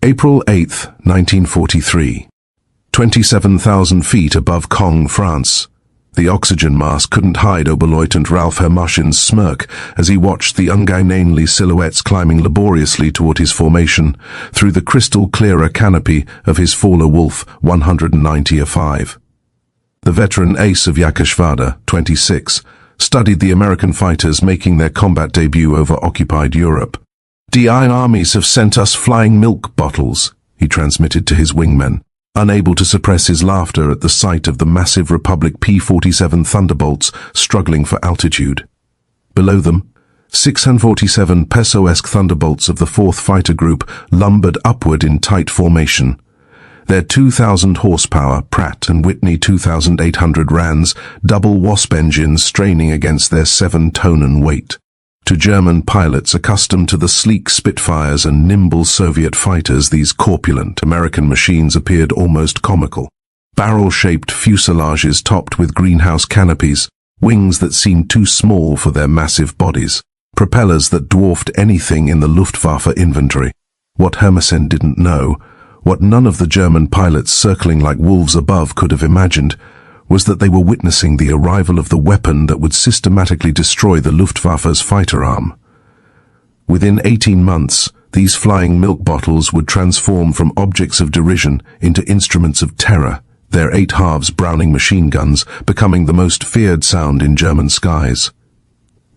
April 8, 1943. 27,000 feet above Caen, France. The oxygen mask couldn't hide Oberleutnant Ralph Hermoschen's smirk as he watched the ungainly silhouettes climbing laboriously toward his formation through the crystal-clearer canopy of his Fowler-Wolf 190-5. The veteran ace of Yakashvada, 26, studied the American fighters making their combat debut over occupied Europe. "The armies have sent us flying milk bottles," he transmitted to his wingmen, unable to suppress his laughter at the sight of the massive Republic P-47 Thunderbolts struggling for altitude. Below them, 647 Peso-esque Thunderbolts of the 4th Fighter Group lumbered upward in tight formation. Their 2,000 horsepower Pratt & Whitney 2,800 Rands double Wasp engines straining against their 7-tonne weight. To German pilots accustomed to the sleek Spitfires and nimble Soviet fighters, these corpulent American machines appeared almost comical. Barrel-shaped fuselages topped with greenhouse canopies, wings that seemed too small for their massive bodies, propellers that dwarfed anything in the Luftwaffe inventory. What Hermoschen didn't know, what none of the German pilots circling like wolves above could have imagined, was that they were witnessing the arrival of the weapon that would systematically destroy the Luftwaffe's fighter arm. Within 18 months, these flying milk bottles would transform from objects of derision into instruments of terror, their 8 halves Browning machine guns becoming the most feared sound in German skies.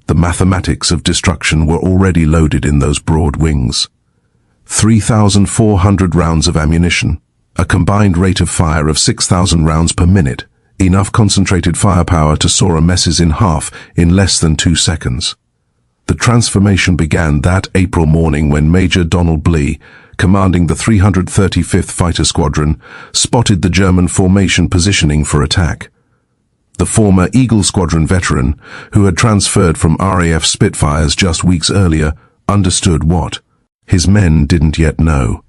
The mathematics of destruction were already loaded in those broad wings. 3,400 rounds of ammunition, a combined rate of fire of 6,000 rounds per minute, enough concentrated firepower to saw a Messes in half in less than 2 seconds. The transformation began that April morning when Major Donald Blee, commanding the 335th Fighter Squadron, spotted the German formation positioning for attack. The former Eagle Squadron veteran, who had transferred from RAF Spitfires just weeks earlier, understood what his men didn't yet know.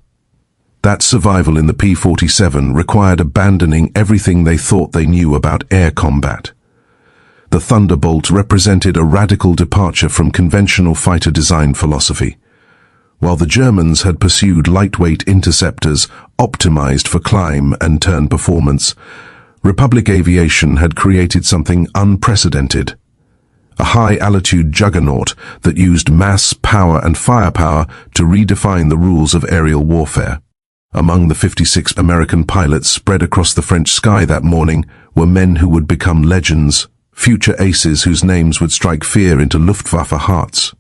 That survival in the P-47 required abandoning everything they thought they knew about air combat. The Thunderbolt represented a radical departure from conventional fighter design philosophy. While the Germans had pursued lightweight interceptors optimized for climb and turn performance, Republic Aviation had created something unprecedented. A high-altitude juggernaut that used mass, power and firepower to redefine the rules of aerial warfare. Among the 56 American pilots spread across the French sky that morning were men who would become legends, future aces whose names would strike fear into Luftwaffe hearts.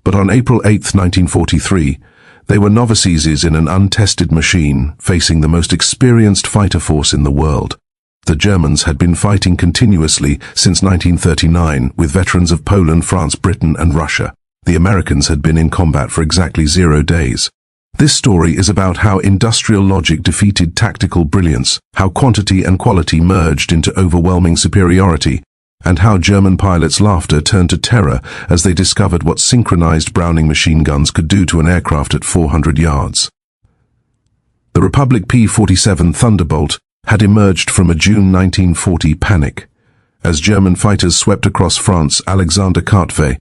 But on April 8, 1943, they were novices in an untested machine facing the most experienced fighter force in the world. The Germans had been fighting continuously since 1939 with veterans of Poland, France, Britain and Russia. The Americans had been in combat for exactly 0 days. This story is about how industrial logic defeated tactical brilliance, how quantity and quality merged into overwhelming superiority, and how German pilots' laughter turned to terror as they discovered what synchronized Browning machine guns could do to an aircraft at 400 yards. The Republic P-47 Thunderbolt had emerged from a June 1940 panic. As German fighters swept across France, Alexander Cartway,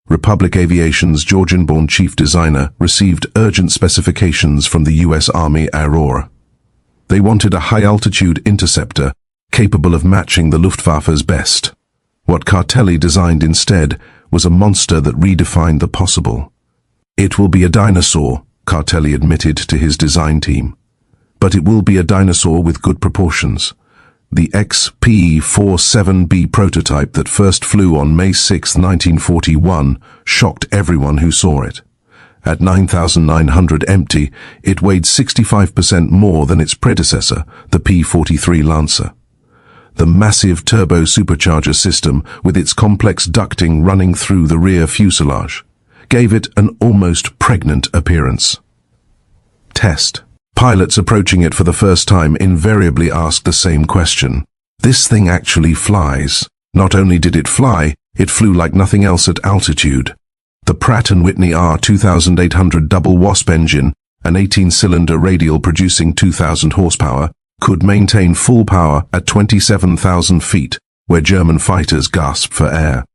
Republic Aviation's Georgian-born chief designer, received urgent specifications from the U.S. Army Aurora. They wanted a high-altitude interceptor capable of matching the Luftwaffe's best. What Cartelli designed instead was a monster that redefined the possible. "It will be a dinosaur," Cartelli admitted to his design team. "But it will be a dinosaur with good proportions." The XP-47B prototype that first flew on May 6, 1941, shocked everyone who saw it. At 9,900 empty, it weighed 65% more than its predecessor, the P-43 Lancer. The massive turbo-supercharger system, with its complex ducting running through the rear fuselage, gave it an almost pregnant appearance. Test. Pilots approaching it for the first time invariably ask the same question. This thing actually flies. Not only did it fly, it flew like nothing else at altitude. The Pratt & Whitney R2800 double Wasp engine, an 18-cylinder radial producing 2,000 horsepower, could maintain full power at 27,000 feet, where German fighters gasped for air.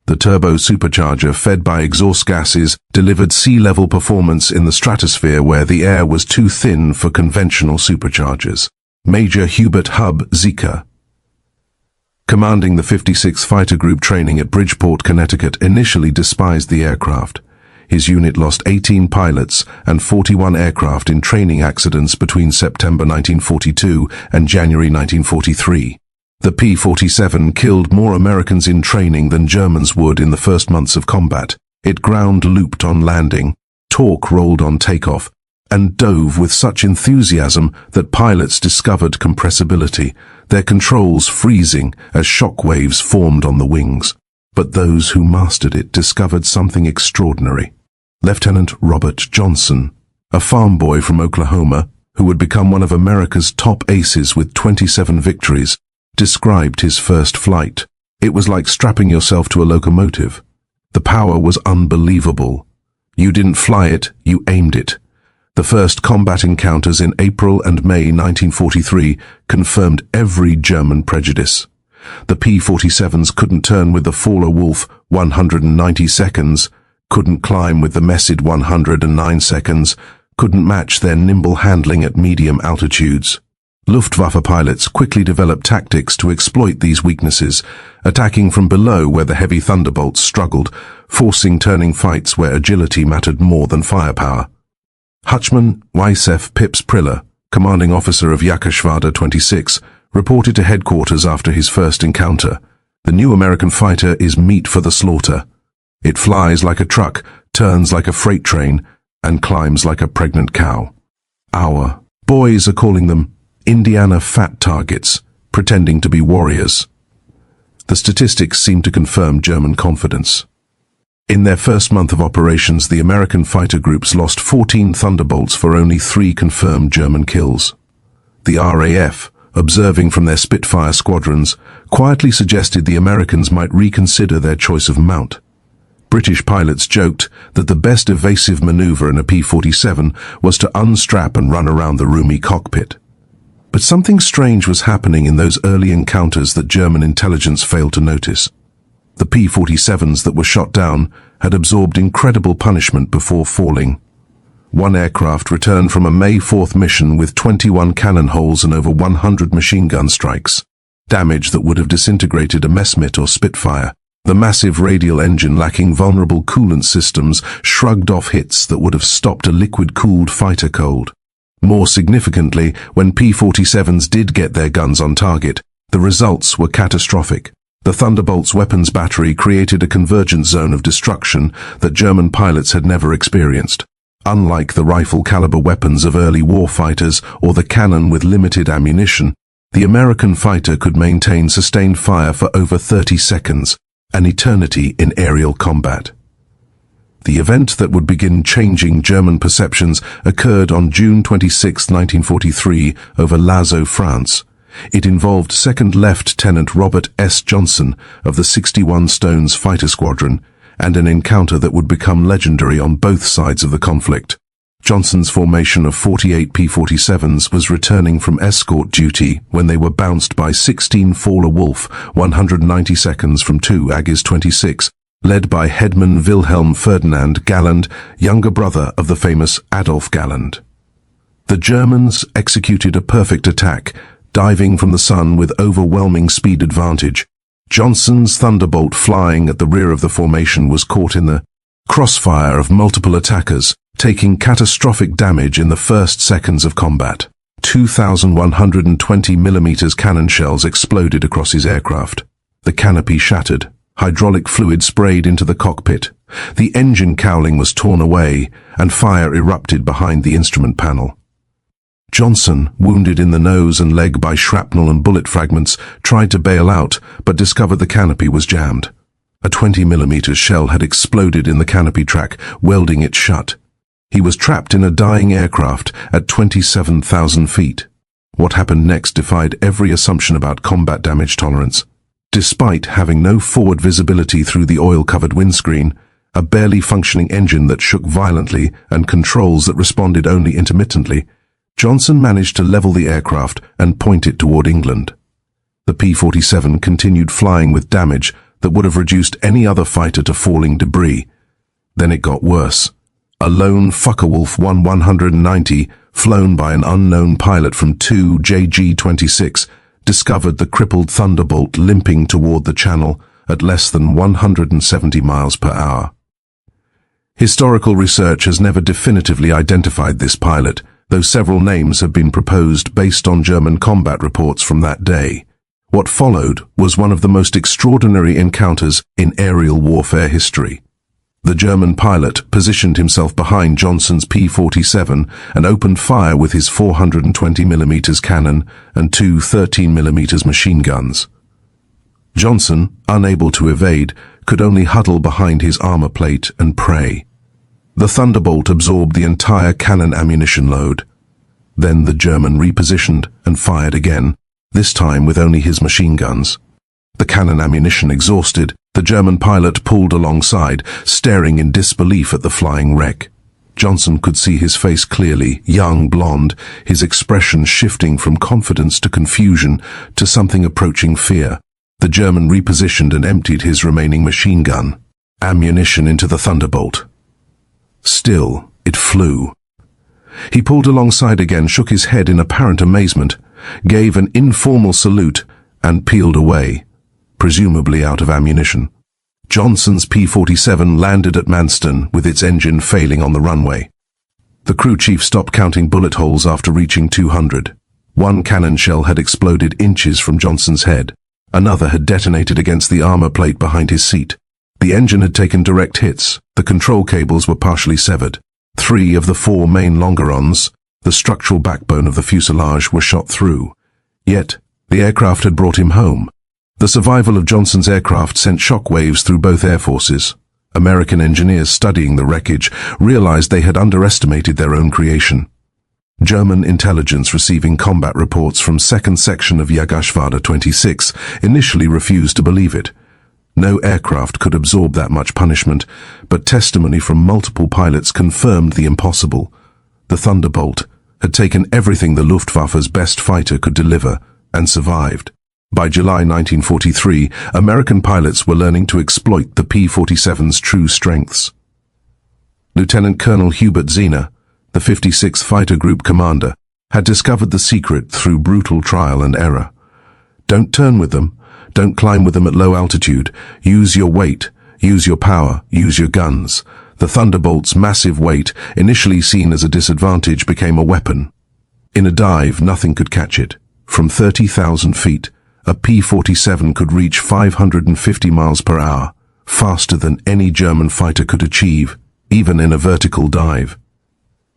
The turbo-supercharger, fed by exhaust gases, delivered sea-level performance in the stratosphere where the air was too thin for conventional superchargers. Major Hubert Hub Zika, commanding the 56th Fighter Group training at Bridgeport, Connecticut, initially despised the aircraft. His unit lost 18 pilots and 41 aircraft in training accidents between September 1942 and January 1943. The P-47 killed more Americans in training than Germans would in the first months of combat. It ground-looped on landing, torque-rolled on takeoff, and dove with such enthusiasm that pilots discovered compressibility, their controls freezing as shock waves formed on the wings. But those who mastered it discovered something extraordinary. Lieutenant Robert Johnson, a farm boy from Oklahoma, who would become one of America's top aces with 27 victories, described his first flight. It was like strapping yourself to a locomotive. The power was unbelievable. You didn't fly it, you aimed it. The first combat encounters in April and May 1943 confirmed every German prejudice. The P-47s couldn't turn with the Faller Wolf 190 seconds, couldn't climb with the Messerschmitt 109 seconds, couldn't match their nimble handling at medium altitudes. Luftwaffe pilots quickly developed tactics to exploit these weaknesses, attacking from below where the heavy Thunderbolts struggled, forcing turning fights where agility mattered more than firepower. Hutchman Ysef Pips Priller, commanding officer of Jackerschwader 26, reported to headquarters after his first encounter. The new American fighter is meat for the slaughter. It flies like a truck, turns like a freight train, and climbs like a pregnant cow. Our boys are calling them Indiana fat targets, pretending to be warriors. The statistics seem to confirm German confidence. In their first month of operations, the American fighter groups lost 14 Thunderbolts for only 3 confirmed German kills. The RAF, observing from their Spitfire squadrons, quietly suggested the Americans might reconsider their choice of mount. British pilots joked that the best evasive maneuver in a P-47 was to unstrap and run around the roomy cockpit. But something strange was happening in those early encounters that German intelligence failed to notice. The P-47s that were shot down had absorbed incredible punishment before falling. One aircraft returned from a May 4th mission with 21 cannon holes and over 100 machine gun strikes, damage that would have disintegrated a Messerschmitt or Spitfire. The massive radial engine, lacking vulnerable coolant systems, shrugged off hits that would have stopped a liquid-cooled fighter cold. More significantly, when P-47s did get their guns on target, the results were catastrophic. The Thunderbolt's weapons battery created a convergent zone of destruction that German pilots had never experienced. Unlike the rifle-caliber weapons of early warfighters or the cannon with limited ammunition, the American fighter could maintain sustained fire for over 30 seconds, an eternity in aerial combat. The event that would begin changing German perceptions occurred on June 26, 1943, over Lazo, France. It involved 2nd Lieutenant Robert S. Johnson of the 61 Stones Fighter Squadron, and an encounter that would become legendary on both sides of the conflict. Johnson's formation of 48 P-47s was returning from escort duty when they were bounced by 16 Faller Wolf 190 seconds from 2 Agis 26, led by Headman Wilhelm Ferdinand Galland, younger brother of the famous Adolf Galland. The Germans executed a perfect attack, diving from the sun with overwhelming speed advantage. Johnson's Thunderbolt, flying at the rear of the formation, was caught in the crossfire of multiple attackers, taking catastrophic damage in the first seconds of combat. 2,120 mm cannon shells exploded across his aircraft. The canopy shattered. Hydraulic fluid sprayed into the cockpit. The engine cowling was torn away, and fire erupted behind the instrument panel. Johnson, wounded in the nose and leg by shrapnel and bullet fragments, tried to bail out, but discovered the canopy was jammed. A 20 mm shell had exploded in the canopy track, welding it shut. He was trapped in a dying aircraft at 27,000 feet. What happened next defied every assumption about combat damage tolerance. Despite having no forward visibility through the oil-covered windscreen, a barely functioning engine that shook violently, and controls that responded only intermittently, Johnson managed to level the aircraft and point it toward England. The P-47 continued flying with damage that would have reduced any other fighter to falling debris. Then it got worse. A lone Focke-Wulf 190, flown by an unknown pilot from 2 JG-26, discovered the crippled Thunderbolt limping toward the channel at less than 170 miles per hour. Historical research has never definitively identified this pilot, though several names have been proposed based on German combat reports from that day. What followed was one of the most extraordinary encounters in aerial warfare history. The German pilot positioned himself behind Johnson's P-47 and opened fire with his 420mm cannon and two 13mm machine guns. Johnson, unable to evade, could only huddle behind his armor plate and pray. The Thunderbolt absorbed the entire cannon ammunition load. Then the German repositioned and fired again, this time with only his machine guns. The cannon ammunition exhausted, the German pilot pulled alongside, staring in disbelief at the flying wreck. Johnson could see his face clearly, young, blonde, his expression shifting from confidence to confusion to something approaching fear. The German repositioned and emptied his remaining machine gun ammunition into the Thunderbolt. Still, it flew. He pulled alongside again, shook his head in apparent amazement, gave an informal salute, and peeled away, presumably out of ammunition. Johnson's P-47 landed at Manston with its engine failing on the runway. The crew chief stopped counting bullet holes after reaching 200. One cannon shell had exploded inches from Johnson's head. Another had detonated against the armor plate behind his seat. The engine had taken direct hits. The control cables were partially severed. 3 of the 4 main longerons, the structural backbone of the fuselage, were shot through. Yet, the aircraft had brought him home. The survival of Johnson's aircraft sent shockwaves through both air forces. American engineers studying the wreckage realized they had underestimated their own creation. German intelligence receiving combat reports from 2nd Section of Jägerschwader 26 initially refused to believe it. No aircraft could absorb that much punishment, but testimony from multiple pilots confirmed the impossible. The Thunderbolt had taken everything the Luftwaffe's best fighter could deliver and survived. By July 1943, American pilots were learning to exploit the P-47's true strengths. Lieutenant Colonel Hubert Zehner, the 56th Fighter Group commander, had discovered the secret through brutal trial and error. Don't turn with them. Don't climb with them at low altitude. Use your weight. Use your power. Use your guns. The Thunderbolt's massive weight, initially seen as a disadvantage, became a weapon. In a dive, nothing could catch it. From 30,000 feet, a P-47 could reach 550 miles per hour, faster than any German fighter could achieve, even in a vertical dive.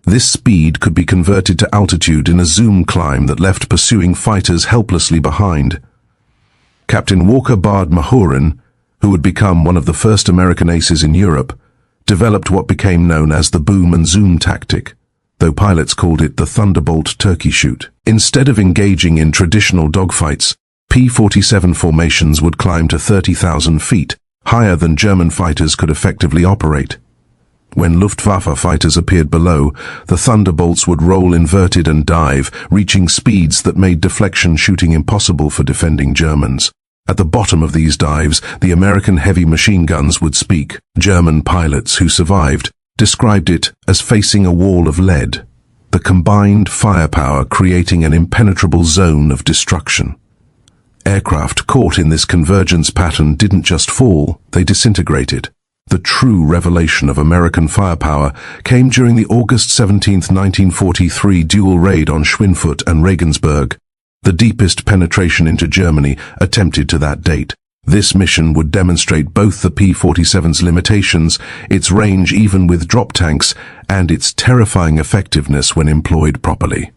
This speed could be converted to altitude in a zoom climb that left pursuing fighters helplessly behind. Captain Walker Bard Mahurin, who would become one of the first American aces in Europe, developed what became known as the boom and zoom tactic, though pilots called it the Thunderbolt turkey shoot. Instead of engaging in traditional dogfights, P-47 formations would climb to 30,000 feet, higher than German fighters could effectively operate. When Luftwaffe fighters appeared below, the Thunderbolts would roll inverted and dive, reaching speeds that made deflection shooting impossible for defending Germans. At the bottom of these dives, the American heavy machine guns would speak. German pilots who survived described it as facing a wall of lead, the combined firepower creating an impenetrable zone of destruction. Aircraft caught in this convergence pattern didn't just fall, they disintegrated. The true revelation of American firepower came during the August 17, 1943 dual raid on Schweinfurt and Regensburg, the deepest penetration into Germany attempted to that date. This mission would demonstrate both the P-47's limitations, its range even with drop tanks, and its terrifying effectiveness when employed properly.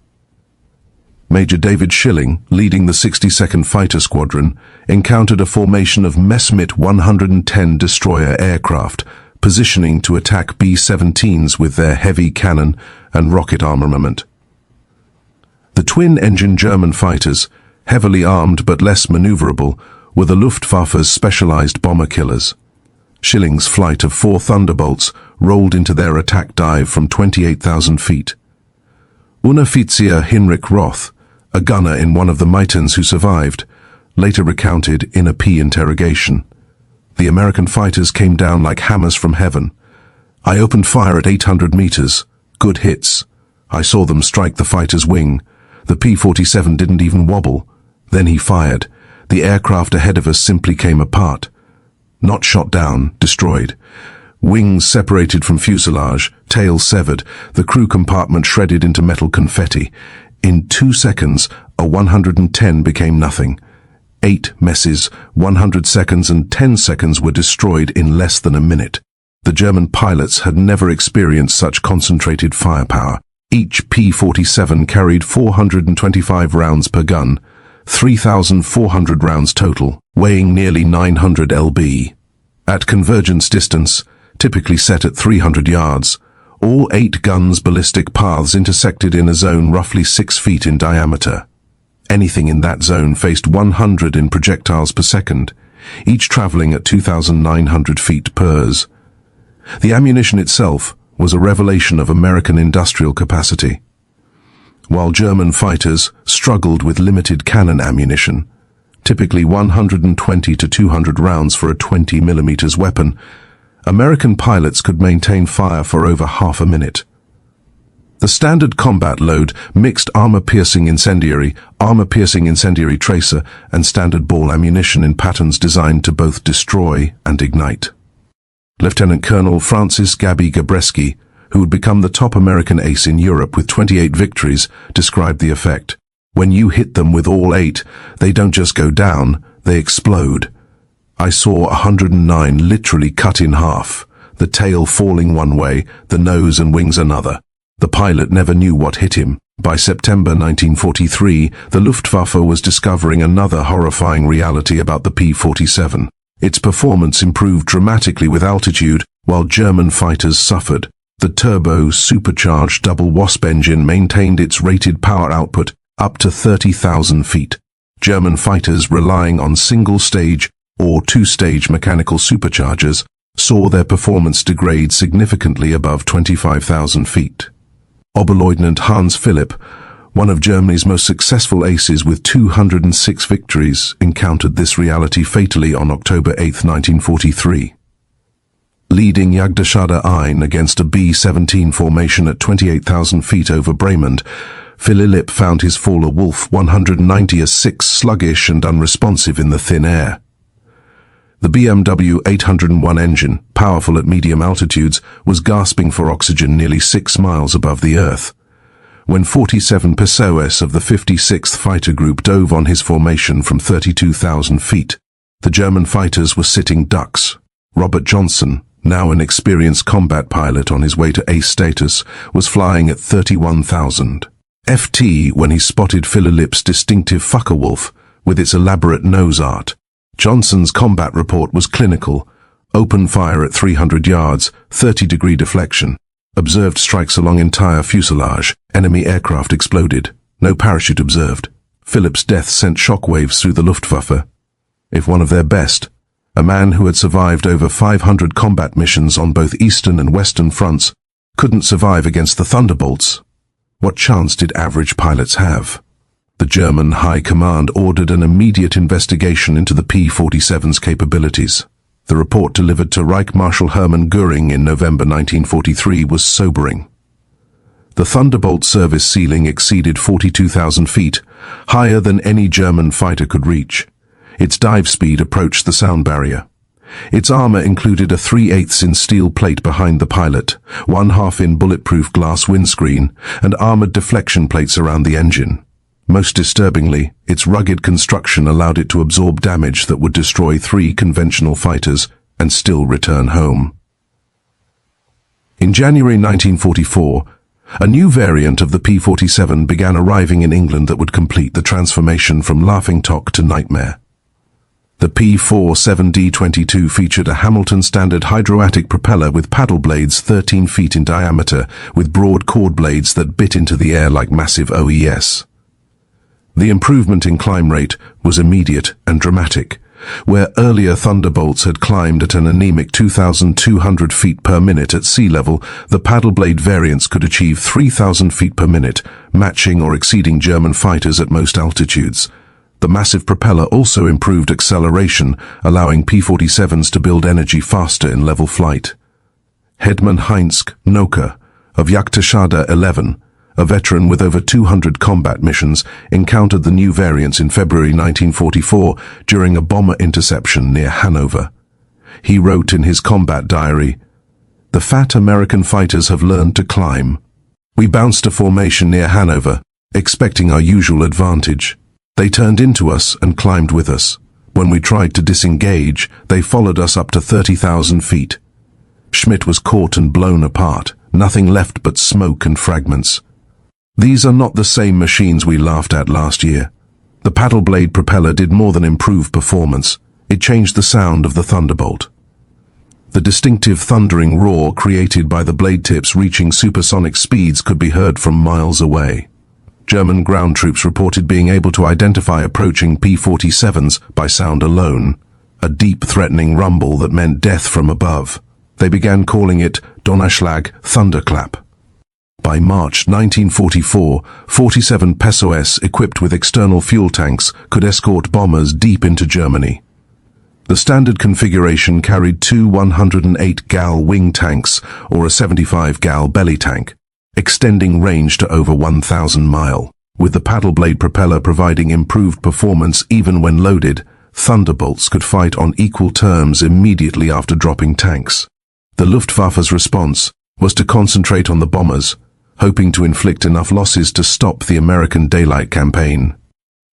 Major David Schilling, leading the 62nd Fighter Squadron, encountered a formation of Messerschmitt 110 destroyer aircraft, positioning to attack B-17s with their heavy cannon and rocket armament. The twin-engine German fighters, heavily armed but less maneuverable, were the Luftwaffe's specialized bomber killers. Schilling's flight of 4 Thunderbolts rolled into their attack dive from 28,000 feet. Unteroffizier Hinrich Roth, a gunner in one of the Meitens who survived, later recounted in a P interrogation. The American fighters came down like hammers from heaven. I opened fire at 800 meters. Good hits. I saw them strike the fighter's wing. The P-47 didn't even wobble. Then he fired. The aircraft ahead of us simply came apart. Not shot down, destroyed. Wings separated from fuselage, tail severed, the crew compartment shredded into metal confetti. In 2 seconds, a 110 became nothing. 8 messes, 100 seconds and 10 seconds were destroyed in less than a minute. The German pilots had never experienced such concentrated firepower. Each P-47 carried 425 rounds per gun, 3,400 rounds total, weighing nearly 900 lb. At convergence distance, typically set at 300 yards, all 8 guns' ballistic paths intersected in a zone roughly 6 feet in diameter. Anything in that zone faced 100 in projectiles per second, each traveling at 2,900 feet pers. The ammunition itself was a revelation of American industrial capacity. While German fighters struggled with limited cannon ammunition, typically 120 to 200 rounds for a 20 mm weapon, American pilots could maintain fire for over half a minute. The standard combat load mixed armor-piercing incendiary tracer, and standard ball ammunition in patterns designed to both destroy and ignite. Lieutenant Colonel Francis Gaby Gabreski, who would become the top American ace in Europe with 28 victories, described the effect. When you hit them with all 8, they don't just go down, they explode. I saw 109 literally cut in half, the tail falling one way, the nose and wings another. The pilot never knew what hit him. By September 1943, the Luftwaffe was discovering another horrifying reality about the P-47. Its performance improved dramatically with altitude, while German fighters suffered. The turbo-supercharged double Wasp engine maintained its rated power output up to 30,000 feet. German fighters relying on single-stage or 2-stage mechanical superchargers saw their performance degrade significantly above 25,000 feet. Oberleutnant Hans Philipp, one of Germany's most successful aces with 206 victories, encountered this reality fatally on October 8, 1943. Leading Jagdgeschwader 1 against a B-17 formation at 28,000 feet over Bremen, Philipp found his faller Wolf 190-6 sluggish and unresponsive in the thin air. The BMW 801 engine, powerful at medium altitudes, was gasping for oxygen nearly 6 miles above the Earth. When 47 Pessoas of the 56th Fighter Group dove on his formation from 32,000 feet, the German fighters were sitting ducks. Robert Johnson, now an experienced combat pilot on his way to ace status, was flying at 31,000 ft when he spotted Philipp's distinctive Focke-Wulf with its elaborate nose art. Johnson's combat report was clinical. Open fire at 300 yards, 30-degree deflection. Observed strikes along entire fuselage. Enemy aircraft exploded. No parachute observed. Philipp's death sent shockwaves through the Luftwaffe. If one of their best, a man who had survived over 500 combat missions on both eastern and western fronts, couldn't survive against the Thunderbolts, what chance did average pilots have? The German High Command ordered an immediate investigation into the P-47's capabilities. The report delivered to Reich Marshal Hermann Göring in November 1943 was sobering. The Thunderbolt service ceiling exceeded 42,000 feet, higher than any German fighter could reach. Its dive speed approached the sound barrier. Its armor included a 3/8 in steel plate behind the pilot, 1/2 in bulletproof glass windscreen, and armored deflection plates around the engine. Most disturbingly, its rugged construction allowed it to absorb damage that would destroy 3 conventional fighters and still return home. In January 1944, a new variant of the P-47 began arriving in England that would complete the transformation from laughingstock to nightmare. The P-47D-22 featured a Hamilton standard hydroatic propeller with paddle blades 13 feet in diameter, with broad chord blades that bit into the air like massive OES. The improvement in climb rate was immediate and dramatic. Where earlier Thunderbolts had climbed at an anemic 2,200 feet per minute at sea level, the paddle blade variants could achieve 3,000 feet per minute, matching or exceeding German fighters at most altitudes. The massive propeller also improved acceleration, allowing P-47s to build energy faster in level flight. Hetman Heinz Noka of Yaktashada 11, a veteran with over 200 combat missions, encountered the new variants in February 1944 during a bomber interception near Hanover. He wrote in his combat diary, "The fat American fighters have learned to climb. We bounced a formation near Hanover, expecting our usual advantage. They turned into us and climbed with us. When we tried to disengage, they followed us up to 30,000 feet. Schmitt was caught and blown apart, nothing left but smoke and fragments. These are not the same machines we laughed at last year." The paddle blade propeller did more than improve performance. It changed the sound of the Thunderbolt. The distinctive thundering roar created by the blade tips reaching supersonic speeds could be heard from miles away. German ground troops reported being able to identify approaching P-47s by sound alone, a deep threatening rumble that meant death from above. They began calling it Donnerschlag, thunderclap. By March 1944, 47 PSOS equipped with external fuel tanks could escort bombers deep into Germany. The standard configuration carried two 108 gal wing tanks or a 75 gal belly tank, extending range to over 1,000 miles. With the paddle blade propeller providing improved performance even when loaded, Thunderbolts could fight on equal terms immediately after dropping tanks. The Luftwaffe's response was to concentrate on the bombers, hoping to inflict enough losses to stop the American daylight campaign.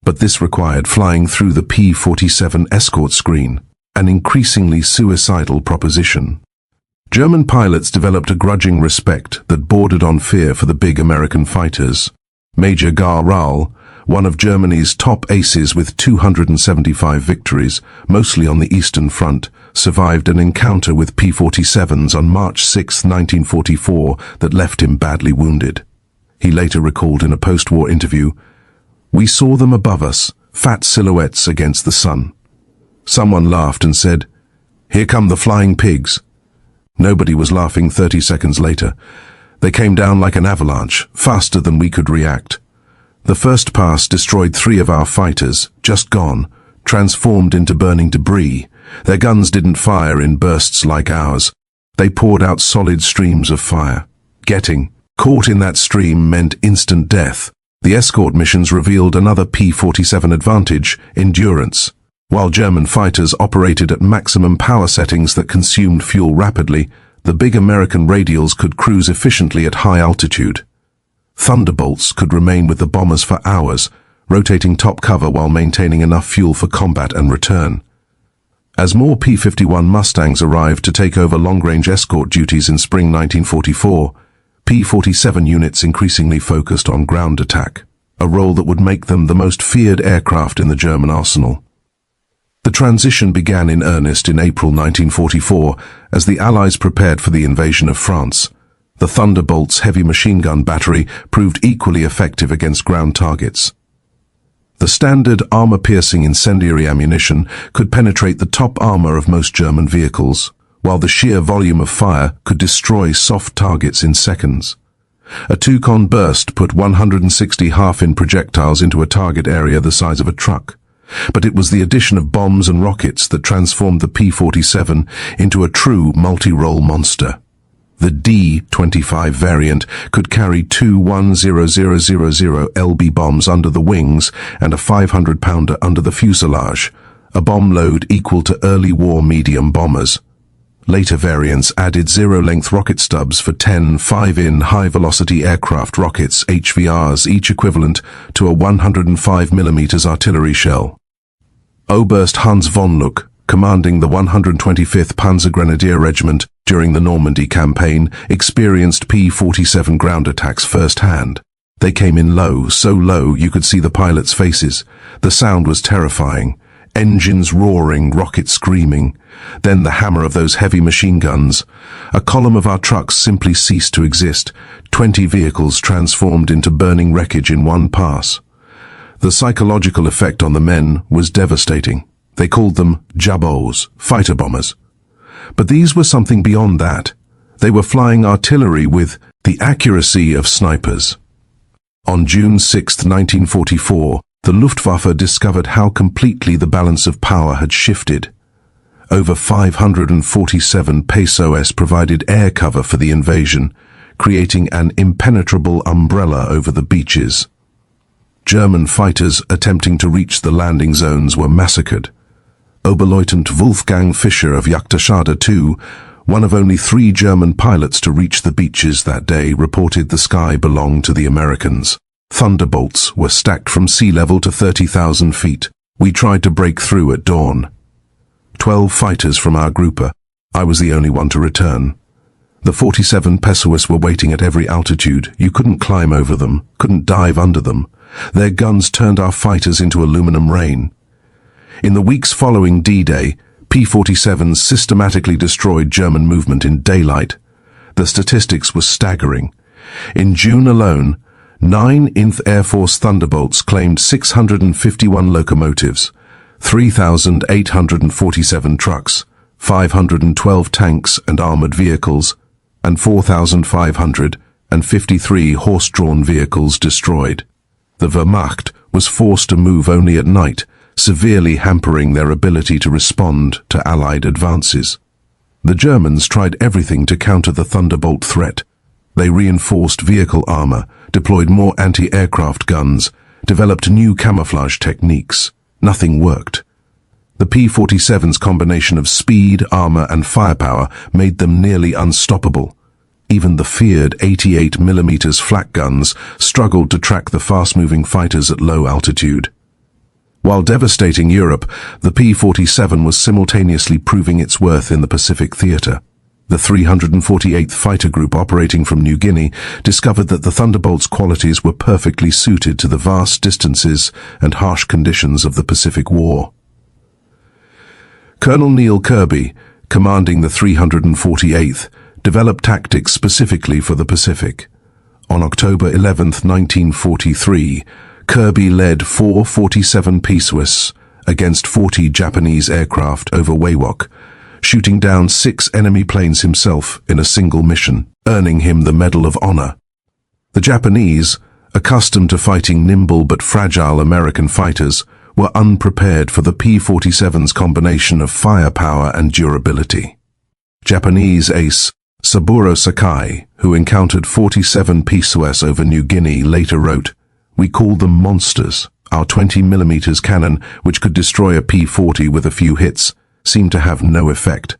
But this required flying through the P-47 escort screen, an increasingly suicidal proposition. German pilots developed a grudging respect that bordered on fear for the big American fighters. Major Gar Rahl, one of Germany's top aces with 275 victories, mostly on the Eastern Front, survived an encounter with P-47s on March 6, 1944 that left him badly wounded. He later recalled in a post-war interview, "We saw them above us, fat silhouettes against the sun. Someone laughed and said, 'Here come the flying pigs.' Nobody was laughing 30 seconds later. They came down like an avalanche, faster than we could react. The first pass destroyed 3 of our fighters, just gone, transformed into burning debris. Their guns didn't fire in bursts like ours. They poured out solid streams of fire. Getting caught in that stream meant instant death." The escort missions revealed another P-47 advantage, endurance. While German fighters operated at maximum power settings that consumed fuel rapidly, the big American radials could cruise efficiently at high altitude. Thunderbolts could remain with the bombers for hours, rotating top cover while maintaining enough fuel for combat and return. As more P-51 Mustangs arrived to take over long-range escort duties in spring 1944, P-47 units increasingly focused on ground attack, a role that would make them the most feared aircraft in the German arsenal. The transition began in earnest in April 1944 as the Allies prepared for the invasion of France. The Thunderbolt's heavy machine gun battery proved equally effective against ground targets. The standard armor-piercing incendiary ammunition could penetrate the top armor of most German vehicles, while the sheer volume of fire could destroy soft targets in seconds. A 2-con burst put 160 half-inch projectiles into a target area the size of a truck. But it was the addition of bombs and rockets that transformed the P-47 into a true multi-role monster. The D-25 variant could carry 2 10000 LB bombs under the wings and a 500-pounder under the fuselage, a bomb load equal to early war medium bombers. Later variants added zero-length rocket stubs for 10 5-in high-velocity aircraft rockets, HVRs, each equivalent to a 105mm artillery shell. Oberst Hans von Luck, commanding the 125th Panzergrenadier Regiment during the Normandy campaign, experienced P-47 ground attacks firsthand. They came in low, so low you could see the pilots' faces. The sound was terrifying. Engines roaring, rockets screaming. Then the hammer of those heavy machine guns. A column of our trucks simply ceased to exist. 20 vehicles transformed into burning wreckage in one pass. The psychological effect on the men was devastating. They called them Jabos, fighter bombers. But these were something beyond that. They were flying artillery with the accuracy of snipers. On June 6, 1944, the Luftwaffe discovered how completely the balance of power had shifted. Over 547 pesos provided air cover for the invasion, creating an impenetrable umbrella over the beaches. German fighters attempting to reach the landing zones were massacred. Oberleutnant Wolfgang Fischer of Jagdschade II, one of only 3 German pilots to reach the beaches that day, reported the sky belonged to the Americans. Thunderbolts were stacked from sea level to 30,000 feet. We tried to break through at dawn. 12 fighters from our grouper. I was the only one to return. The 47 pesos were waiting at every altitude. You couldn't climb over them, couldn't dive under them. Their guns turned our fighters into aluminum rain. In the weeks following D-Day, P-47s systematically destroyed German movement in daylight. The statistics were staggering. In June alone, 9 9th Air Force Thunderbolts claimed 651 locomotives, 3,847 trucks, 512 tanks and armored vehicles, and 4,553 horse-drawn vehicles destroyed. The Wehrmacht was forced to move only at night, severely hampering their ability to respond to Allied advances. The Germans tried everything to counter the Thunderbolt threat. They reinforced vehicle armor, deployed more anti-aircraft guns, developed new camouflage techniques. Nothing worked. The P-47's combination of speed, armor, and firepower made them nearly unstoppable. Even the feared 88mm flak guns struggled to track the fast-moving fighters at low altitude. While devastating Europe, the P-47 was simultaneously proving its worth in the Pacific theater. The 348th Fighter Group operating from New Guinea discovered that the Thunderbolt's qualities were perfectly suited to the vast distances and harsh conditions of the Pacific War. Colonel Neil Kirby, commanding the 348th, developed tactics specifically for the Pacific. On October 11, 1943, Kirby led 4 47 pesos against 40 Japanese aircraft over Wewak, shooting down 6 enemy planes himself in a single mission, earning him the Medal of Honor. The Japanese, accustomed to fighting nimble but fragile American fighters, were unprepared for the P-47's combination of firepower and durability. Japanese ace Saburo Sakai, who encountered 47 pesos over New Guinea, later wrote, "We called them monsters. Our 20mm cannon, which could destroy a P-40 with a few hits, seemed to have no effect.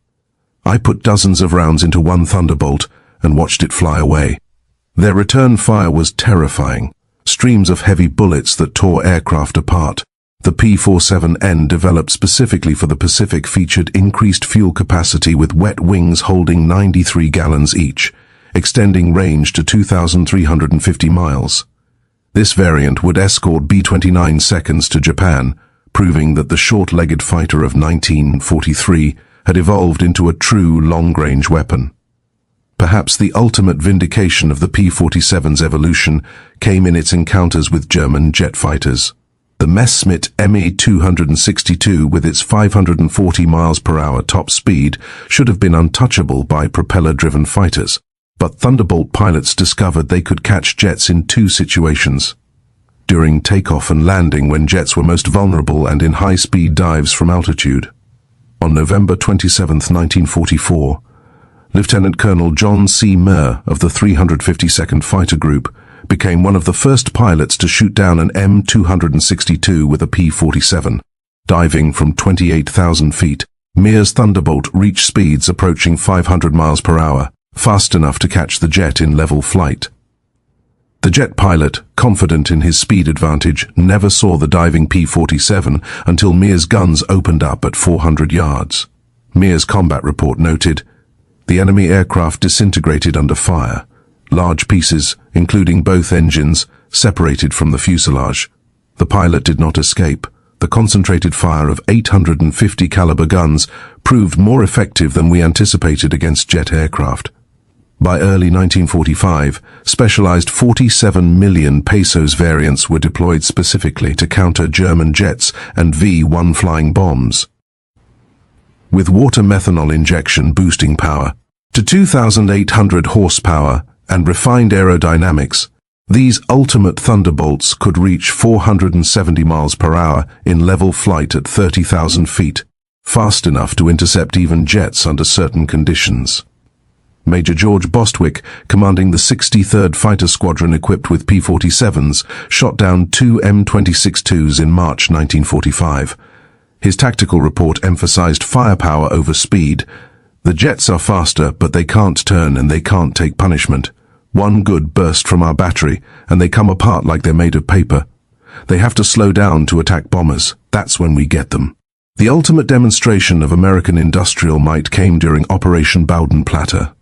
I put dozens of rounds into one Thunderbolt and watched it fly away. Their return fire was terrifying, streams of heavy bullets that tore aircraft apart. The P-47N, developed specifically for the Pacific, featured increased fuel capacity with wet wings holding 93 gallons each, extending range to 2,350 miles. This variant would escort B-29 seconds to Japan, proving that the short-legged fighter of 1943 had evolved into a true long-range weapon. Perhaps the ultimate vindication of the P-47's evolution came in its encounters with German jet fighters. The Messerschmitt Me-262, with its 540 miles per hour top speed, should have been untouchable by propeller-driven fighters. But Thunderbolt pilots discovered they could catch jets in 2 situations: during takeoff and landing, when jets were most vulnerable, and in high-speed dives from altitude. On November 27, 1944, Lieutenant Colonel John C. Muir of the 352nd Fighter Group became one of the first pilots to shoot down an M-262 with a P-47. Diving from 28,000 feet, Muir's Thunderbolt reached speeds approaching 500 miles per hour, fast enough to catch the jet in level flight. The jet pilot, confident in his speed advantage, never saw the diving P-47 until Muir's guns opened up at 400 yards. Muir's combat report noted, "The enemy aircraft disintegrated under fire. Large pieces, including both engines, separated from the fuselage. The pilot did not escape. The concentrated fire of 850 caliber guns proved more effective than we anticipated against jet aircraft." By early 1945, specialized 47 million pesos variants were deployed specifically to counter German jets and V-1 flying bombs. With water methanol injection boosting power to 2,800 horsepower and refined aerodynamics, These ultimate Thunderbolts could reach 470 miles per hour in level flight at 30,000 feet, fast enough to intercept even jets under certain conditions. Major George Bostwick, commanding the 63rd Fighter Squadron equipped with P-47s, shot down two M26-2s in March 1945. His tactical report emphasized firepower over speed. The jets are faster, but they can't turn and they can't take punishment. One good burst from our battery, and they come apart like they're made of paper. They have to slow down to attack bombers. That's when we get them. The ultimate demonstration of American industrial might came during Operation Bodenplatte,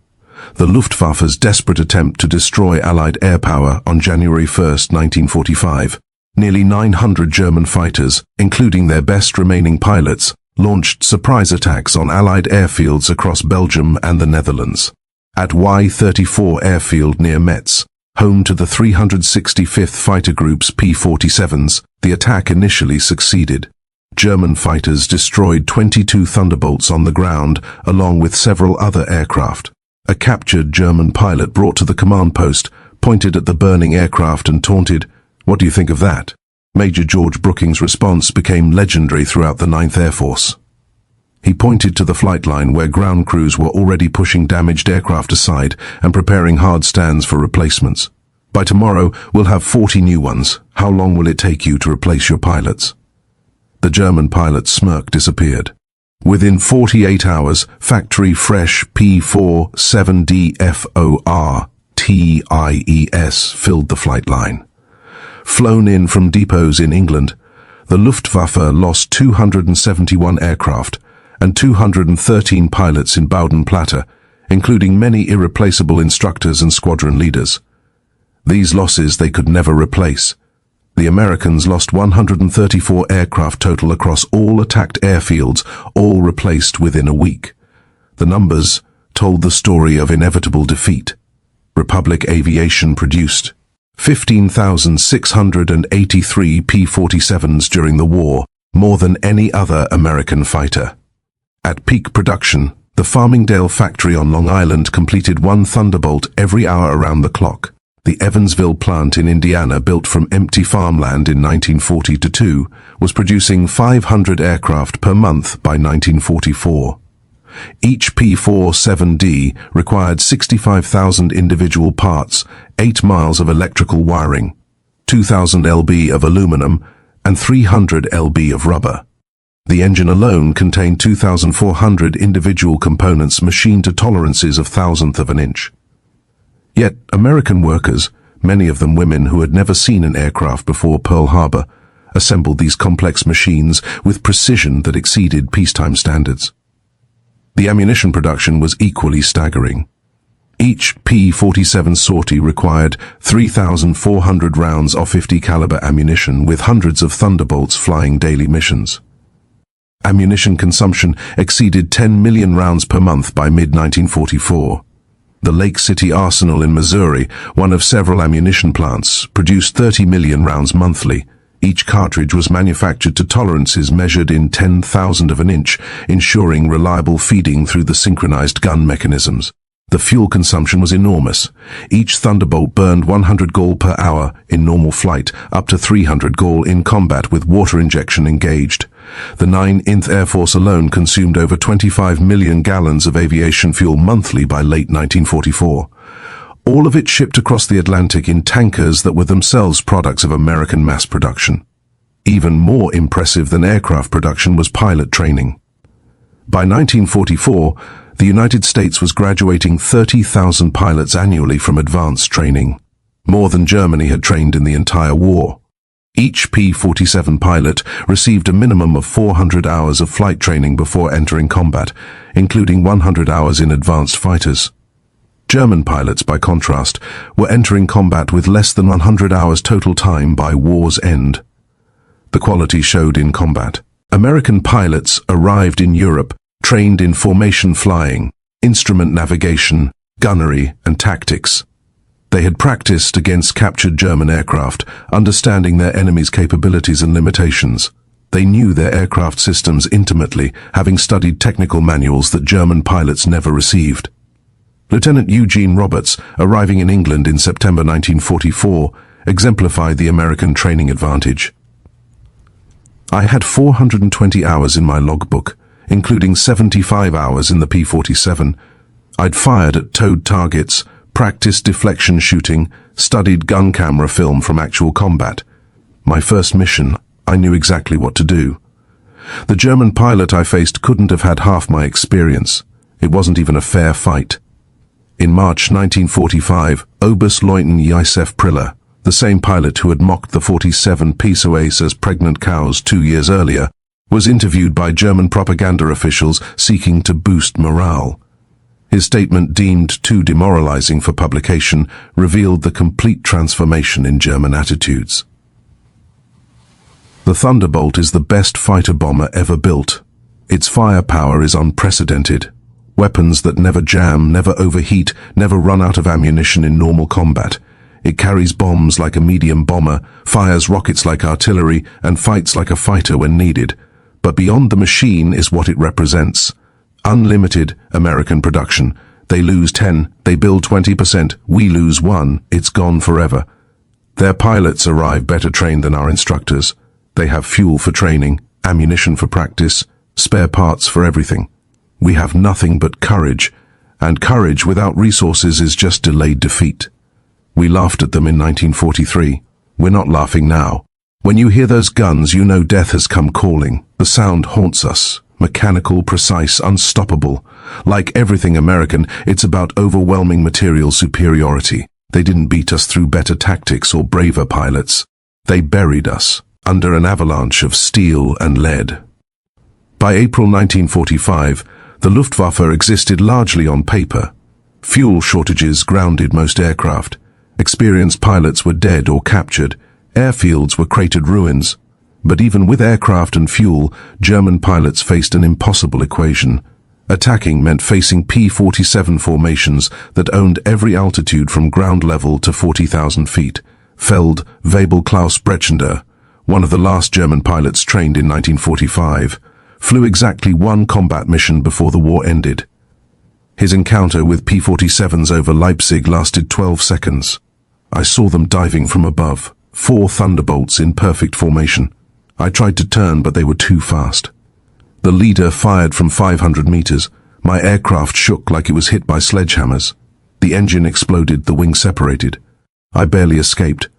the Luftwaffe's desperate attempt to destroy Allied air power on January 1, 1945. Nearly 900 German fighters, including their best remaining pilots, launched surprise attacks on Allied airfields across Belgium and the Netherlands. At Y-34 airfield near Metz, home to the 365th Fighter Group's P-47s, the attack initially succeeded. German fighters destroyed 22 Thunderbolts on the ground, along with several other aircraft. A captured German pilot brought to the command post, pointed at the burning aircraft and taunted, "What do you think of that?" Major George Brooking's response became legendary throughout the 9th Air Force. He pointed to the flight line where ground crews were already pushing damaged aircraft aside and preparing hard stands for replacements. "By tomorrow, we'll have 40 new ones. How long will it take you to replace your pilots?" The German pilot's smirk disappeared. Within 48 hours, factory-fresh P-47TIES filled the flight line. Flown in from depots in England, the Luftwaffe lost 271 aircraft and 213 pilots in Bodenplatte, including many irreplaceable instructors and squadron leaders. These losses they could never replace. The Americans lost 134 aircraft total across all attacked airfields, all replaced within a week. The numbers told the story of inevitable defeat. Republic Aviation produced 15,683 P-47s during the war, more than any other American fighter. At peak production, the Farmingdale factory on Long Island completed one Thunderbolt every hour around the clock. The Evansville plant in Indiana, built from empty farmland in 1942, was producing 500 aircraft per month by 1944. Each P-47D required 65,000 individual parts, 8 miles of electrical wiring, 2,000 lb of aluminum, and 300 lb of rubber. The engine alone contained 2,400 individual components machined to tolerances of thousandth of an inch. Yet American workers, many of them women who had never seen an aircraft before Pearl Harbor, assembled these complex machines with precision that exceeded peacetime standards. The ammunition production was equally staggering. Each P-47 sortie required 3,400 rounds of .50 caliber ammunition, with hundreds of Thunderbolts flying daily missions. Ammunition consumption exceeded 10 million rounds per month by mid-1944. The Lake City Arsenal in Missouri, one of several ammunition plants, produced 30 million rounds monthly. Each cartridge was manufactured to tolerances measured in 10,000 of an inch, ensuring reliable feeding through the synchronized gun mechanisms. The fuel consumption was enormous. Each Thunderbolt burned 100 gall per hour in normal flight, up to 300 gall in combat with water injection engaged. The 9th Air Force alone consumed over 25 million gallons of aviation fuel monthly by late 1944. All of it shipped across the Atlantic in tankers that were themselves products of American mass production. Even more impressive than aircraft production was pilot training. By 1944, the United States was graduating 30,000 pilots annually from advanced training, more than Germany had trained in the entire war. Each P-47 pilot received a minimum of 400 hours of flight training before entering combat, including 100 hours in advanced fighters. German pilots, by contrast, were entering combat with less than 100 hours total time by war's end. The quality showed in combat. American pilots arrived in Europe trained in formation flying, instrument navigation, gunnery, and tactics. They had practiced against captured German aircraft, understanding their enemy's capabilities and limitations. They knew their aircraft systems intimately, having studied technical manuals that German pilots never received. Lieutenant Eugene Roberts, arriving in England in September 1944, exemplified the American training advantage. I had 420 hours in my logbook, including 75 hours in the P-47. I'd fired at towed targets, practiced deflection shooting, studied gun camera film from actual combat. My first mission, I knew exactly what to do. The German pilot I faced couldn't have had half my experience. It wasn't even a fair fight. In March 1945, Oberstleutnant Josef Priller, the same pilot who had mocked the 47 PSOAs as pregnant cows 2 years earlier, was interviewed by German propaganda officials seeking to boost morale. His statement, deemed too demoralizing for publication, revealed the complete transformation in German attitudes. The Thunderbolt is the best fighter bomber ever built. Its firepower is unprecedented. Weapons that never jam, never overheat, never run out of ammunition in normal combat. It carries bombs like a medium bomber, fires rockets like artillery, and fights like a fighter when needed. But beyond the machine is what it represents. Unlimited American production. They lose 10, they build 20%, we lose 1, it's gone forever. Their pilots arrive better trained than our instructors. They have fuel for training, ammunition for practice, spare parts for everything. We have nothing but courage, and courage without resources is just delayed defeat. We laughed at them in 1943. We're not laughing now. When you hear those guns, you know death has come calling. The sound haunts us. Mechanical, precise, unstoppable. Like everything American, it's about overwhelming material superiority. They didn't beat us through better tactics or braver pilots. They buried us under an avalanche of steel and lead. By April 1945, the Luftwaffe existed largely on paper. Fuel shortages grounded most aircraft. Experienced pilots were dead or captured. Airfields were cratered ruins. But even with aircraft and fuel, German pilots faced an impossible equation. Attacking meant facing P-47 formations that owned every altitude from ground level to 40,000 feet. Feld Webel Klaus Brechender, one of the last German pilots trained in 1945, flew exactly one combat mission before the war ended. His encounter with P-47s over Leipzig lasted 12 seconds. I saw them diving from above, 4 Thunderbolts in perfect formation. I tried to turn, but they were too fast. The leader fired from 500 meters. My aircraft shook like it was hit by sledgehammers. The engine exploded, the wing separated. I barely escaped.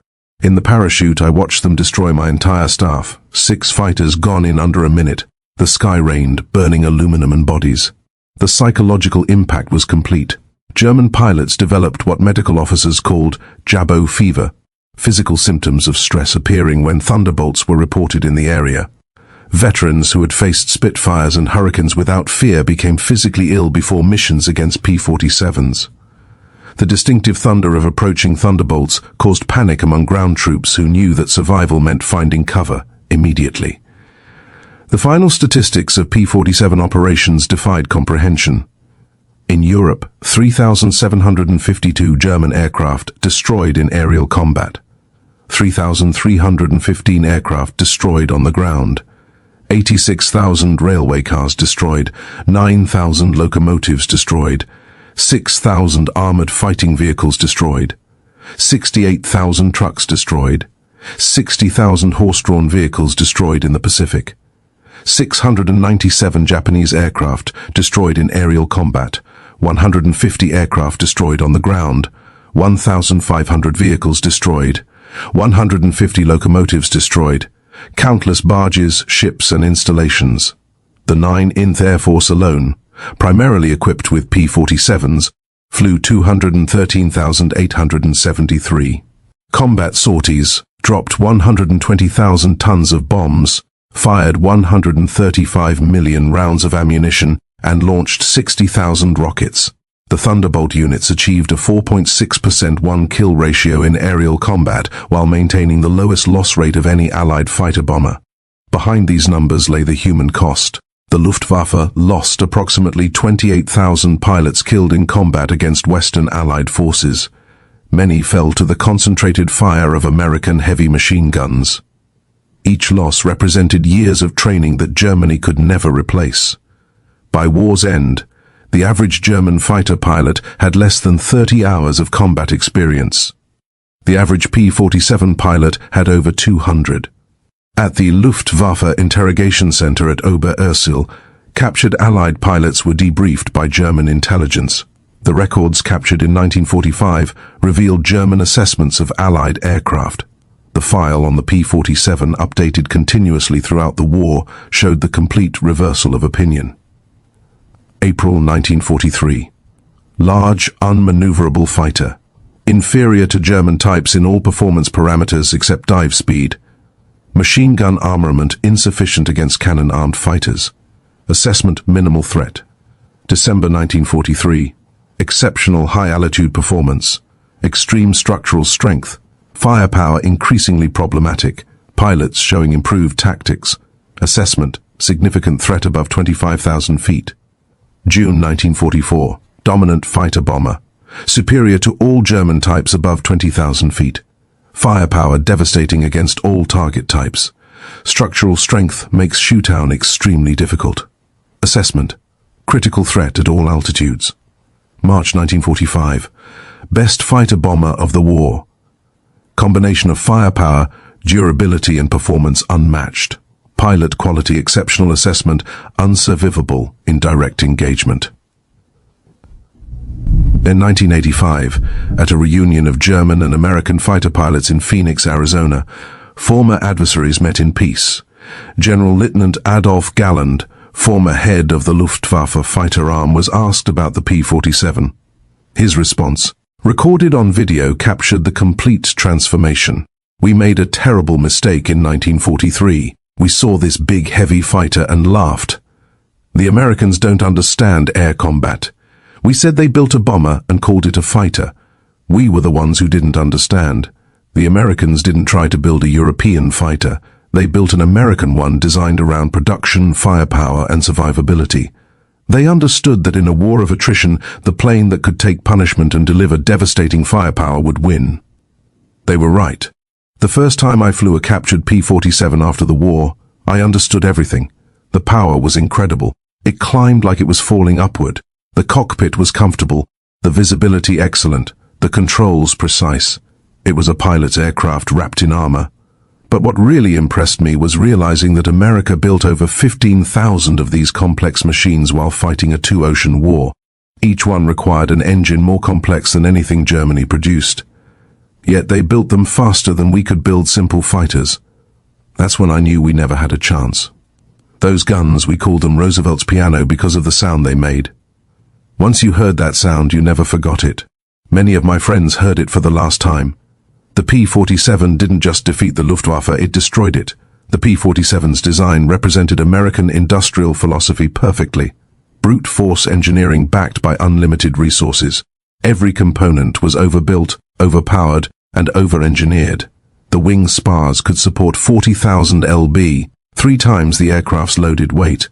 In the parachute, I watched them destroy my entire staff. 6 fighters gone in under a minute. The sky rained, burning aluminum and bodies. The psychological impact was complete. German pilots developed what medical officers called Jabo fever, physical symptoms of stress appearing when Thunderbolts were reported in the area. Veterans who had faced Spitfires and Hurricanes without fear became physically ill before missions against P-47s. The distinctive thunder of approaching Thunderbolts caused panic among ground troops who knew that survival meant finding cover immediately. The final statistics of P-47 operations defied comprehension. In Europe, 3,752 German aircraft destroyed in aerial combat, 3,315 aircraft destroyed on the ground, 86,000 railway cars destroyed, 9,000 locomotives destroyed, 6,000 armored fighting vehicles destroyed, 68,000 trucks destroyed, 60,000 horse-drawn vehicles destroyed in the Pacific, 697 Japanese aircraft destroyed in aerial combat, 150 aircraft destroyed on the ground, 1,500 vehicles destroyed, 150 locomotives destroyed, countless barges, ships and installations. The 9th Air Force alone, primarily equipped with P-47s, flew 213,873. Combat sorties, dropped 120,000 tons of bombs, fired 135 million rounds of ammunition, and launched 60,000 rockets. The Thunderbolt units achieved a 4.6% one-kill ratio in aerial combat while maintaining the lowest loss rate of any Allied fighter bomber. Behind these numbers lay the human cost. The Luftwaffe lost approximately 28,000 pilots killed in combat against Western Allied forces. Many fell to the concentrated fire of American heavy machine guns. Each loss represented years of training that Germany could never replace. By war's end, The average German fighter pilot had less than 30 hours of combat experience. The average P-47 pilot had over 200. At the Luftwaffe interrogation center at Ober-Ursel, captured Allied pilots were debriefed by German intelligence. The records captured in 1945 revealed German assessments of Allied aircraft. The file on the P-47, updated continuously throughout the war, showed the complete reversal of opinion. April 1943. Large, unmaneuverable fighter. Inferior to German types in all performance parameters except dive speed. Machine gun armament insufficient against cannon-armed fighters. Assessment minimal threat. December 1943. Exceptional high-altitude performance. Extreme structural strength. Firepower increasingly problematic. Pilots showing improved tactics. Assessment significant threat above 25,000 feet. June 1944. Dominant fighter bomber. Superior to all German types above 20,000 feet. Firepower devastating against all target types. Structural strength makes shootdown extremely difficult. Assessment. Critical threat at all altitudes. March 1945. Best fighter bomber of the war. Combination of firepower, durability and performance unmatched. Pilot quality exceptional assessment unsurvivable in direct engagement. In 1985, at a reunion of German and American fighter pilots in Phoenix, Arizona, former adversaries met in peace. General Lieutenant Adolf Galland, former head of the Luftwaffe fighter arm, was asked about the P-47. His response, recorded on video, captured the complete transformation. We made a terrible mistake in 1943. We saw this big heavy fighter and laughed. The Americans don't understand air combat. We said they built a bomber and called it a fighter. We were the ones who didn't understand. The Americans didn't try to build a European fighter. They built an American one designed around production, firepower and survivability. They understood that in a war of attrition, the plane that could take punishment and deliver devastating firepower would win. They were right. The first time I flew a captured P-47 after the war, I understood everything. The power was incredible. It climbed like it was falling upward. The cockpit was comfortable, the visibility excellent, the controls precise. It was a pilot's aircraft wrapped in armor. But what really impressed me was realizing that America built over 15,000 of these complex machines while fighting a two-ocean war. Each one required an engine more complex than anything Germany produced. Yet they built them faster than we could build simple fighters. That's when I knew we never had a chance. Those guns, we called them Roosevelt's piano because of the sound they made. Once you heard that sound, you never forgot it. Many of my friends heard it for the last time. The P-47 didn't just defeat the Luftwaffe, it destroyed it. The P-47's design represented American industrial philosophy perfectly. Brute force engineering backed by unlimited resources. Every component was overbuilt, overpowered, and over-engineered. The wing spars could support 40,000 lb, 3 times the aircraft's loaded weight.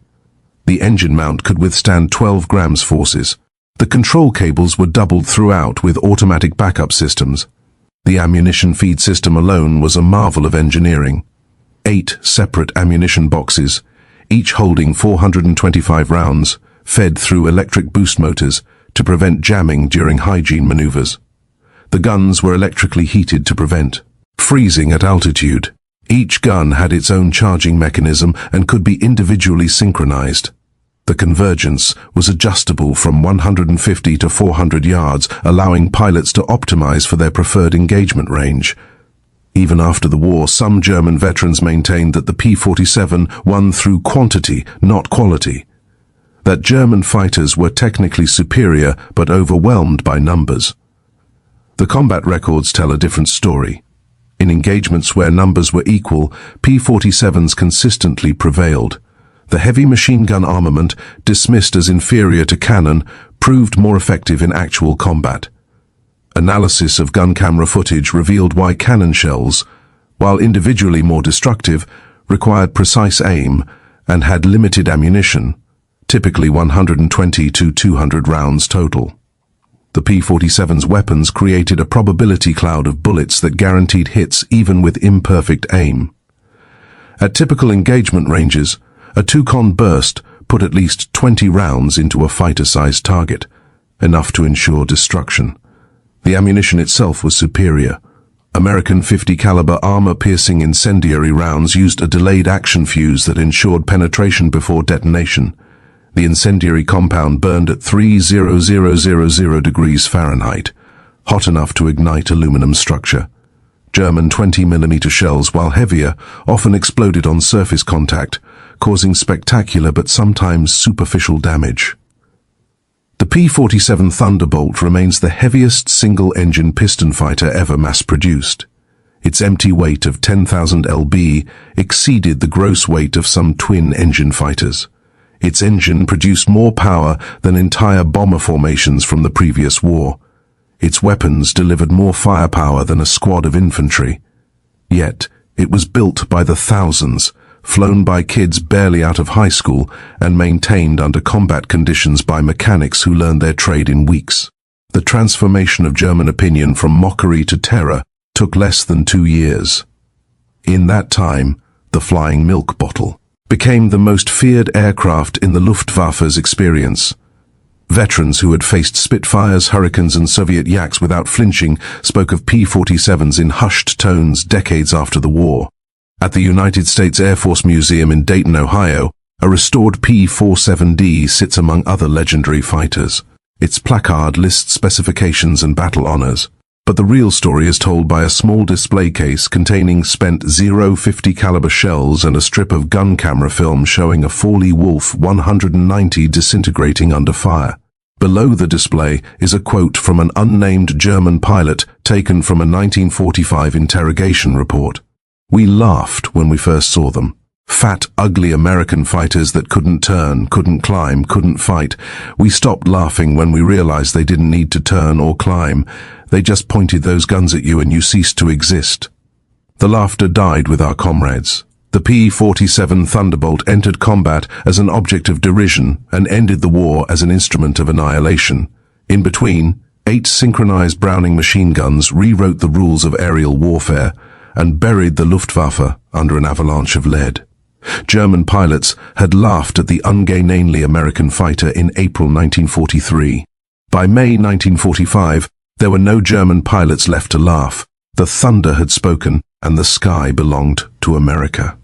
The engine mount could withstand 12 grams forces. The control cables were doubled throughout with automatic backup systems. The ammunition feed system alone was a marvel of engineering. 8 separate ammunition boxes, each holding 425 rounds, fed through electric boost motors to prevent jamming during hygiene maneuvers. The guns were electrically heated to prevent freezing at altitude. Each gun had its own charging mechanism and could be individually synchronized. The convergence was adjustable from 150 to 400 yards, allowing pilots to optimize for their preferred engagement range. Even after the war, some German veterans maintained that the P-47 won through quantity, not quality. That German fighters were technically superior but overwhelmed by numbers. The combat records tell a different story. In engagements where numbers were equal, P-47s consistently prevailed. The heavy machine gun armament, dismissed as inferior to cannon, proved more effective in actual combat. Analysis of gun camera footage revealed why cannon shells, while individually more destructive, required precise aim and had limited ammunition, typically 120 to 200 rounds total. The P-47's weapons created a probability cloud of bullets that guaranteed hits even with imperfect aim. At typical engagement ranges, a 2-con burst put at least 20 rounds into a fighter-sized target, enough to ensure destruction. The ammunition itself was superior. American 50 caliber armor-piercing incendiary rounds used a delayed action fuse that ensured penetration before detonation. The incendiary compound burned at 30000 degrees Fahrenheit, hot enough to ignite aluminum structure. German 20mm shells, while heavier, often exploded on surface contact, causing spectacular but sometimes superficial damage. The P-47 Thunderbolt remains the heaviest single-engine piston fighter ever mass-produced. Its empty weight of 10,000 lb exceeded the gross weight of some twin-engine fighters. Its engine produced more power than entire bomber formations from the previous war. Its weapons delivered more firepower than a squad of infantry. Yet, it was built by the thousands, flown by kids barely out of high school, and maintained under combat conditions by mechanics who learned their trade in weeks. The transformation of German opinion from mockery to terror took less than 2 years. In that time, the flying milk bottle became the most feared aircraft in the Luftwaffe's experience. Veterans who had faced Spitfires, Hurricanes and Soviet Yaks without flinching spoke of P-47s in hushed tones decades after the war. At the United States Air Force Museum in Dayton, Ohio, a restored P-47D sits among other legendary fighters. Its placard lists specifications and battle honors. But the real story is told by a small display case containing spent .50 caliber shells and a strip of gun camera film showing a Fawley Wolf 190 disintegrating under fire. Below the display is a quote from an unnamed German pilot taken from a 1945 interrogation report. "We laughed when we first saw them. Fat, ugly American fighters that couldn't turn, couldn't climb, couldn't fight. We stopped laughing when we realized they didn't need to turn or climb. They just pointed those guns at you and you ceased to exist." The laughter died with our comrades. The P-47 Thunderbolt entered combat as an object of derision and ended the war as an instrument of annihilation. In between, 8 synchronized Browning machine guns rewrote the rules of aerial warfare and buried the Luftwaffe under an avalanche of lead. German pilots had laughed at the ungainly American fighter in April 1943. By May 1945, there were no German pilots left to laugh. The thunder had spoken, and the sky belonged to America.